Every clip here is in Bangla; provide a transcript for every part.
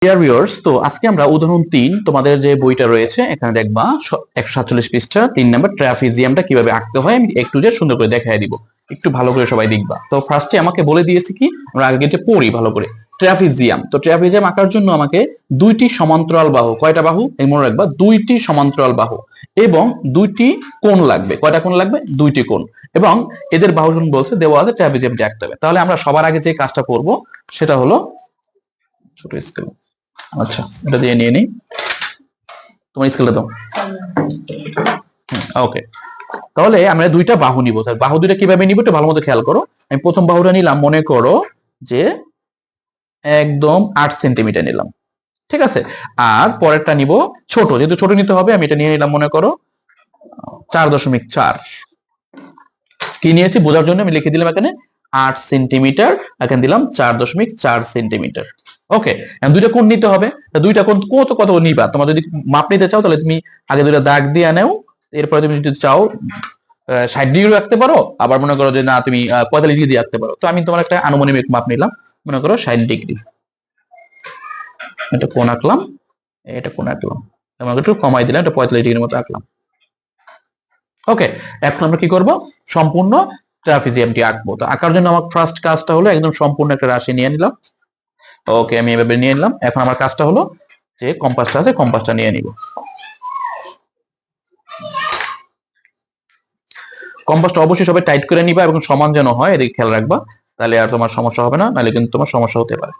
ডিয়ার ভিউয়ার্স, তো আজকে আমরা উদাহরণ 3 তোমাদের যে বইটা রয়েছে এখানে দেখবা 147 পৃষ্ঠা 3 নাম্বার ট্রাপিজিয়ামটা কিভাবে আঁকতে হয় আমি একটু যে সুন্দর করে দেখাই দিব। একটু ভালো করে সবাই দেখবা। তো ফার্স্টে আমাকে বলে দিয়েছে কি আমরা আগে যে পড়ি ভালো করে ট্রাপিজিয়াম। তো ট্রাপিজিয়াম আঁকার জন্য আমাকে দুইটি সমান্তরাল বাহু, কয়টা বাহু এই মনে রাখবা, দুইটি সমান্তরাল বাহু এবং দুইটি কোণ লাগবে। কয়টা কোণ লাগবে? দুইটি কোণ। এবং এদের বাহু বলছে দেওয়া আছে ট্রাপিজিয়ামটি আঁকতে হবে। তাহলে আমরা সবার আগে যে কাজটা করব সেটা হলো ছোট স্কেল। আচ্ছা, এটা দিয়ে নিয়ে নিই। তোমার স্কেলটা দাও। ওকে, তাহলে আমরা দুইটা বাহু নিব। তাহলে বাহু দুইটা কিভাবে নিব একটু ভালো মতো খেয়াল করো। আমি প্রথম বাহুটা নিলাম, মনে করো যে একদম 8 সেন্টিমিটার নিলাম, ঠিক আছে। আর পরেরটা নিব ছোট, যেহেতু ছোট নিতে হবে আমি এটা নিয়ে নিলাম মনে করো 4.4। কি নিয়েছি বোঝার জন্য আমি লিখে দিলাম এখানে 8 সেন্টিমিটার, এখানে দিলাম 4.4 সেন্টিমিটার। ওকে, দুইটা কোণ নিতে হবে। দুইটা কোণ কত কত নিবা, তোমার যদি মাপ নিতে চাও তাহলে তুমি আগে দুইটা দাগ দিয়ে নাও। এরপরে তুমি যদি চাও 60 ডিগ্রি রাখতে পারো, আবার মনে করো যে না তুমি 45 ডিগ্রি দিয়ে রাখতে পারো। তো আমি তোমার একটা আনুমানিক মাপ নিলাম, মনে করো 60 ডিগ্রি। এটা কোণ আঁকলাম, এটা কোণ আঁকলাম, তোমাকে একটু কমাই দিলাম, এটা 45 ডিগ্রির মতো আঁকলাম। ওকে, এখন আমরা কি করব, সম্পূর্ণ ট্রাপিজিয়ামটি আঁকবো। তো আঁকার জন্য আমার ফার্স্ট কাজটা হলো একদম সম্পূর্ণ একটা রাশি নিয়ে নিলাম। ওকে, আমি এভাবে নিয়ে নিলাম। এখন আমার কাজটা হলো যে কম্পাসটা আছে কম্পাসটা নিয়ে নিব। কম্পাসটা অবশ্যই সবাই টাইট করে নিবা এবং সমান যেন হয়, এদিকে খেয়াল রাখবা, তাহলে আর তোমার সমস্যা হবে না, নাহলে কিন্তু তোমার সমস্যা হতে পারে।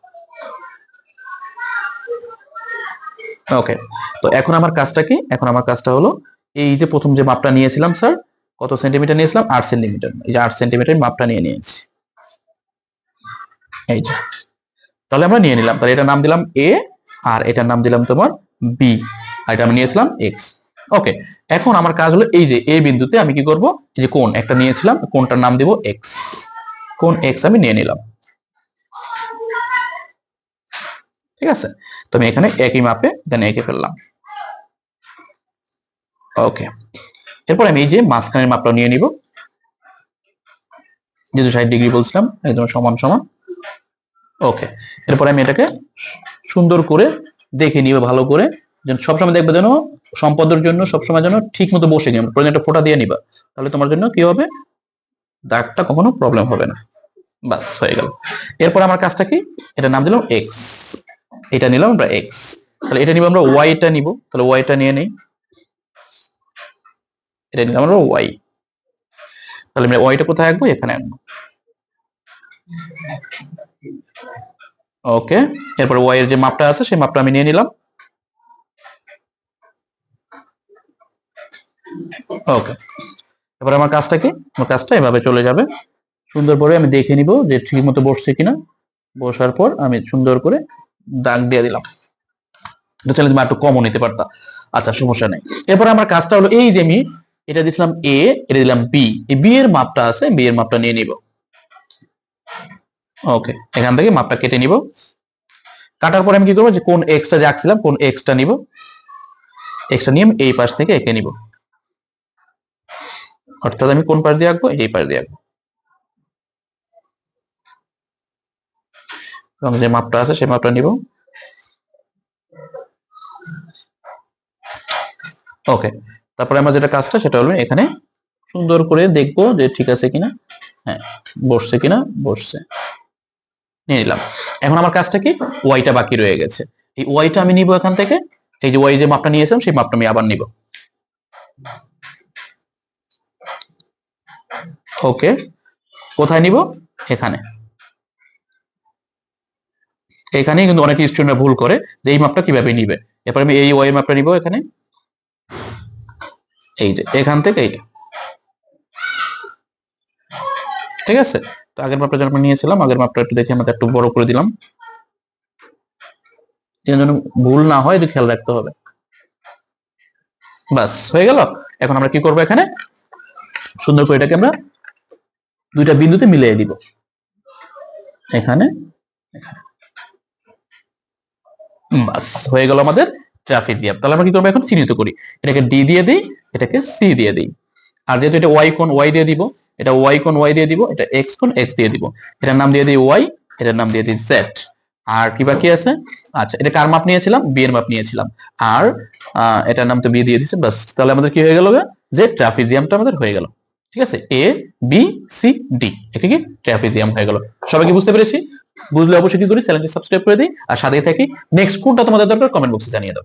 ওকে, তো এখন আমার কাজটা কি, এখন আমার কাজটা হলো এই যে প্রথম যে মাপটা নিয়েছিলাম স্যার, কত সেন্টিমিটার নিয়েছিলাম? 8 সেন্টিমিটার। এই যে 8 সেন্টিমিটার মাপটা নিয়ে নিয়েছি, এই যে। তাহলে আমরা নিয়ে নিলাম, তাহলে এটার নাম দিলাম এ আর এটার নাম দিলাম তোমার বি, আর এটা আমি নিয়েছিলাম এক্স। ওকে, এখন আমার কাজ হলো এই যে এ বিন্দুতে আমি কি করব, এই যে কোণ একটা নিয়েছিলাম, কোণটার নাম দিব এক্স। কোণ এক্স আমি নিয়ে নিলাম, ঠিক আছে। তো আমি এখানে একই মাপে এখানে এঁকে ফেললাম। ওকে, এরপর আমি এই যে মাঝখানের মাপটা নিয়ে নিব, যেহেতু 60 ডিগ্রি বলছিলাম একদম সমান সমান। ওকে, এরপর আমি এটাকে সুন্দর করে দেখে নিব ভালো করে, যেন সবসময় দেখবে যেন সম্পদের জন্য সবসময় যেন ঠিক মতো বসে গেম, একটা ফোঁটা দিয়ে নিবা, তাহলে তোমার জন্য কি হবে, দাগটা কখনো প্রবলেম হবে না। বাস হয়ে গেল। এরপর আমার কাজটা কি, এটা নাম দিলাম এক্স, এটা নিলাম আমরা এক্স। তাহলে এটা নিব আমরা ওয়াইটা নিব, তাহলে ওয়াইটা নিয়ে নেই, এটা নিলাম আমরা ওয়াই। তাহলে আমরা ওয়াইটা কোথায় আঁকবো, এখানে আঁকবো। ওকে, এরপর ওয়াই এর যে মাপটা আছে সেই মাপটা আমি নিয়ে নিলাম। ওকে, এবার আমার কাজটা কি, আমার কাজটা এভাবে চলে যাবে। সুন্দর করে আমি দেখে নিব যে ঠিক মতো বসছে কিনা। বসার পর আমি সুন্দর করে দাগ দিয়ে দিলাম। এটা চাইলে তুমি একটু কমও নিতে পারতা, আচ্ছা সমস্যা নেই। এরপর আমার কাজটা হলো এই যে আমি এটা দিলাম এ, এটা দিলাম বি, এই বি এর মাপটা আছে, বি এর মাপটা নিয়ে নিব। ওকে, এখান থেকে মাপটা কেটে নিব। কাটার পরে আমি কি করবো, যে কোন এক্সটা যে আঁকছিলাম কোন এক্সটা নিব, এক্সটা নিয়ে আমি এই পাশ থেকে এঁকে নিব। অর্থাৎ আমি কোন পাশ দিয়ে আঁকবো, এই পাশ দিয়ে আঁকবো। এবং যে মাপটা আছে সেই মাপটা নিব। ওকে, তারপরে আমার যেটা কাজটা সেটা হলো এখানে সুন্দর করে দেখবো যে ঠিক আছে কিনা, হ্যাঁ বসছে কিনা, বসছে, নিয়ে নিলাম। এখন আমার কাজটা কি, ওয়াইটা বাকি রয়ে গেছে। এই ওয়াইটা আমি নিব এখান থেকে, এই যে ওয়াই যে মাপটা নিয়েছিলাম সেই মাপটা আমি আবার নিব। ওকে, কোথায় নিব, এখানে। এখানে কিন্তু অনেক স্টুডেন্টরা ভুল করে যে এই মাপটা কিভাবে নিবে। এরপর আমি এই ওয়াই মাপটা নিব এখানে, এই যে এখান থেকে এইটা, ঠিক আছে। তো আগের মাপটা যখন আমরা নিয়েছিলাম, আগের মাপটা একটু দেখে আমাদের একটু বড় করে দিলাম, যেন ভুল না হয় খেয়াল রাখতে হবে। বাস হয়ে গেল। এখন আমরা কি করব, এখানে সুন্দর করে এটাকে আমরা দুইটা বিন্দুতে মিলিয়ে দিব, এখানে এখানে। বাস হয়ে গেল আমাদের ট্রাপিজিয়াম। তাহলে আমরা কি করবো, এখন চিহ্নিত করি, এটাকে ডি দিয়ে দিই, এটাকে সি দিয়ে দিই। আর যেহেতু এটা ওয়াই কোণ ওয়াই দিয়ে দিব, এটা ওয়াই কোণ ওয়াই দিয়ে দিব, এটা এক্স কোণ এক্স দিয়ে দিব। এটার নাম দিয়ে দিই ওয়াই, এটার নাম দিয়ে দিই জেড। আর কি বাকি আছে? আচ্ছা, এটা কার মাপ নিয়েছিলাম? বি এর মাপ নিয়েছিলাম। আর এটার নাম তো বি দিয়ে দিচ্ছে, বাস। তাহলে আমাদের কি হয়ে গেল? যে ট্রাপিজিয়ামটা আমাদের হয়ে গেল। ঠিক আছে, এ বি সি ডি, এটা কি ট্রাপিজিয়াম হয়ে গেল। সবাই কি বুঝতে পেরেছি? বুঝলে অবশ্যই কি করি, চ্যানেলটি সাবস্ক্রাইব করে দিই আর সাথে থাকি। নেক্সট কোনটা তোমাদের দরকার কমেন্ট বক্সে জানিয়ে দাও।